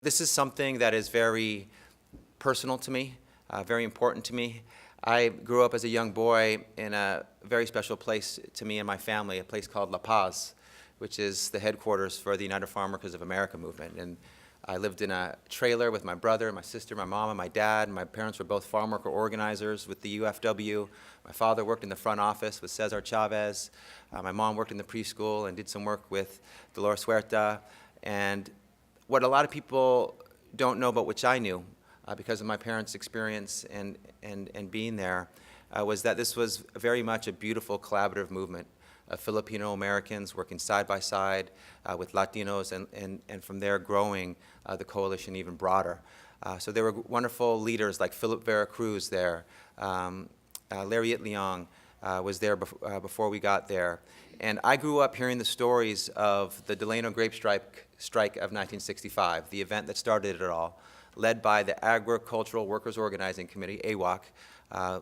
This is something that is very personal to me, very important to me. I grew up as a young boy in a very special place to me and my family, a place called La Paz, which is the headquarters for the United Farm Workers of America movement. And I lived in a trailer with my brother, my sister, my mom, and my dad. My parents were both farm worker organizers with the UFW. My father worked in the front office with Cesar Chavez. My mom worked in the preschool and did some work with Dolores Huerta. And what a lot of people don't know, but which I knew because of my parents' experience and being there, was that this was very much a beautiful collaborative movement of Filipino Americans working side by side with Latinos and from there growing the coalition even broader. So there were wonderful leaders like Philip Vera Cruz there. Larry Itliong was there before we got there. And I grew up hearing the stories of the Delano Grape Strike of 1965, the event that started it all, led by the Agricultural Workers Organizing Committee, AWOC,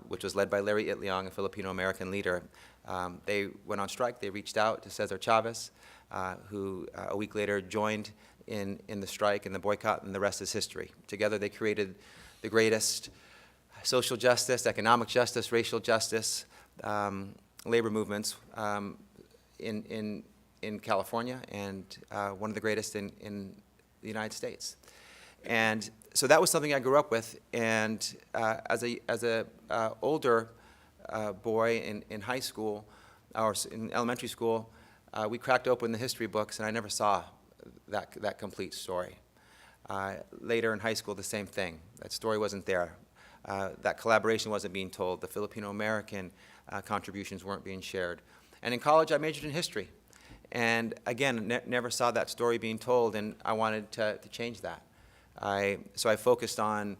which was led by Larry Itliong, a Filipino-American leader. They went on strike. They reached out to Cesar Chavez, who a week later joined in the strike and the boycott, and the rest is history. Together they created the greatest social justice, economic justice, racial justice, labor movements in California, and one of the greatest in the United States. And so that was something I grew up with. And as a older boy in high school or in elementary school, we cracked open the history books, and I never saw that complete story. Later in high school, the same thing. That story wasn't there. That collaboration wasn't being told. The Filipino-American contributions weren't being shared. And in college, I majored in history. And again, never saw that story being told, and I wanted to change that. So I focused on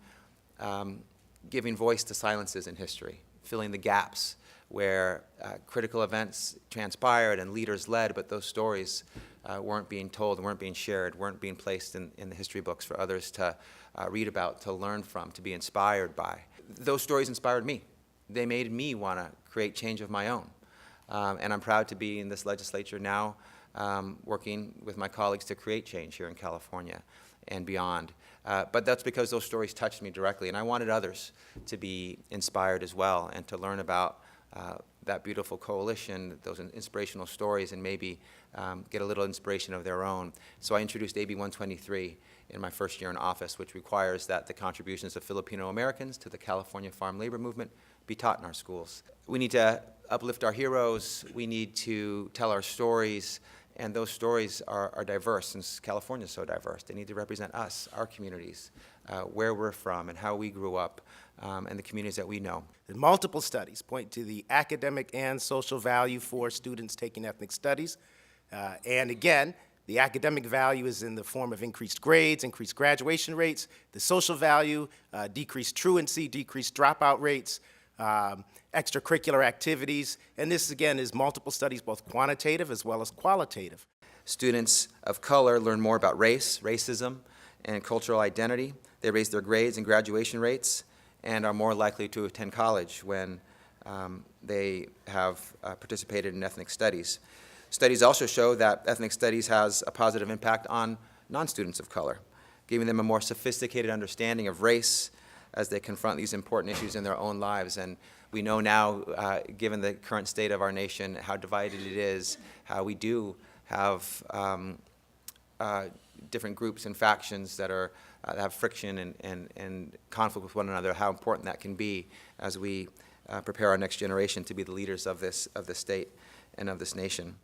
giving voice to silences in history, filling the gaps where critical events transpired and leaders led, but those stories weren't being told, weren't being shared, weren't being placed in the history books for others to read about, to learn from, to be inspired by. Those stories inspired me. They made me want to create change of my own. And I'm proud to be in this legislature now, working with my colleagues to create change here in California and beyond. But that's because those stories touched me directly, and I wanted others to be inspired as well and to learn about that beautiful coalition, those inspirational stories, and maybe get a little inspiration of their own. So I introduced AB 123 in my first year in office, which requires that the contributions of Filipino Americans to the California farm labor movement be taught in our schools. We need to uplift our heroes. We need to tell our stories. And those stories are diverse, since California is so diverse. They need to represent us, our communities, where we're from and how we grew up, and the communities that we know. Multiple studies point to the academic and social value for students taking ethnic studies. And again, the academic value is in the form of increased grades, increased graduation rates. The social value, decreased truancy, decreased dropout rates, extracurricular activities, and this again is multiple studies, both quantitative as well as qualitative. Students of color learn more about race, racism, and cultural identity. They raise their grades and graduation rates and are more likely to attend college when they have participated in ethnic studies. Studies also show that ethnic studies has a positive impact on non-students of color, giving them a more sophisticated understanding of race as they confront these important issues in their own lives. And we know now, given the current state of our nation, how divided it is, how we do have different groups and factions that have friction and conflict with one another, how important that can be as we prepare our next generation to be the leaders of this state and of this nation.